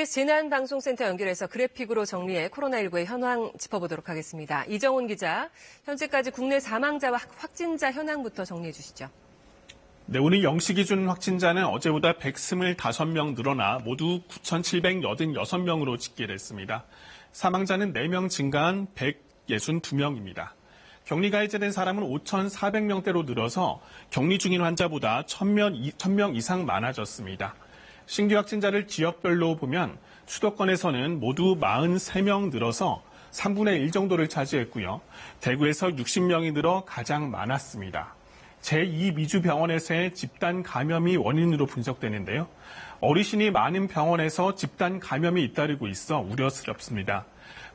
KBS 재난방송센터 연결해서 그래픽으로 정리해 코로나19의 현황 짚어보도록 하겠습니다. 이정훈 기자, 현재까지 국내 사망자와 확진자 현황부터 정리해 주시죠. 네, 오늘 0시 기준 확진자는 어제보다 125명 늘어나 모두 9,786명으로 집계됐습니다. 사망자는 4명 증가한 162명입니다. 격리가 해제된 사람은 5,400명대로 늘어서 격리 중인 환자보다 1,000명 이상 많아졌습니다. 신규 확진자를 지역별로 보면 수도권에서는 모두 43명 늘어서 3분의 1 정도를 차지했고요. 대구에서 60명이 늘어 가장 많았습니다. 제2미주병원에서의 집단 감염이 원인으로 분석되는데요. 어르신이 많은 병원에서 집단 감염이 잇따르고 있어 우려스럽습니다.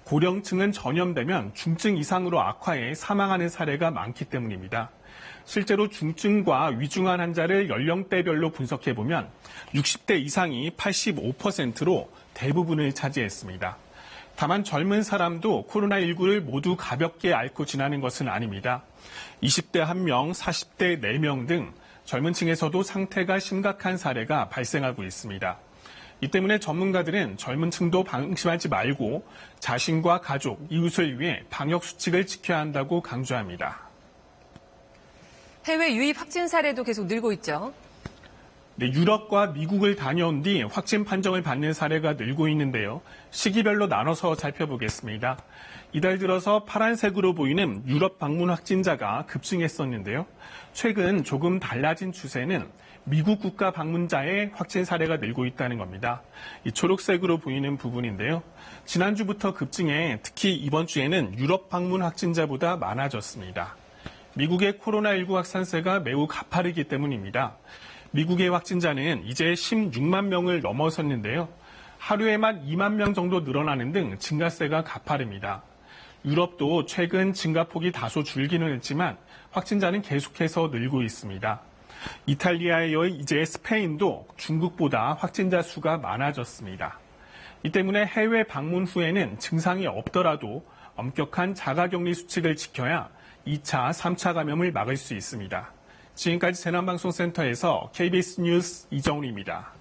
고령층은 전염되면 중증 이상으로 악화해 사망하는 사례가 많기 때문입니다. 실제로 중증과 위중한 환자를 연령대별로 분석해보면 60대 이상이 85%로 대부분을 차지했습니다. 다만 젊은 사람도 코로나19를 모두 가볍게 앓고 지나는 것은 아닙니다. 20대 1명, 40대 4명 등 젊은 층에서도 상태가 심각한 사례가 발생하고 있습니다. 이 때문에 전문가들은 젊은 층도 방심하지 말고 자신과 가족, 이웃을 위해 방역 수칙을 지켜야 한다고 강조합니다. 해외 유입 확진 사례도 계속 늘고 있죠. 네, 유럽과 미국을 다녀온 뒤 확진 판정을 받는 사례가 늘고 있는데요. 시기별로 나눠서 살펴보겠습니다. 이달 들어서 파란색으로 보이는 유럽 방문 확진자가 급증했었는데요. 최근 조금 달라진 추세는 미국 국가 방문자의 확진 사례가 늘고 있다는 겁니다. 이 초록색으로 보이는 부분인데요. 지난주부터 급증해 특히 이번 주에는 유럽 방문 확진자보다 많아졌습니다. 미국의 코로나19 확산세가 매우 가파르기 때문입니다. 미국의 확진자는 이제 16만 명을 넘어섰는데요. 하루에만 2만 명 정도 늘어나는 등 증가세가 가파릅니다. 유럽도 최근 증가폭이 다소 줄기는 했지만 확진자는 계속해서 늘고 있습니다. 이탈리아에 이어 이제 스페인도 중국보다 확진자 수가 많아졌습니다. 이 때문에 해외 방문 후에는 증상이 없더라도 엄격한 자가격리 수칙을 지켜야 2차, 3차 감염을 막을 수 있습니다. 지금까지 재난방송센터에서 KBS 뉴스 이정훈입니다.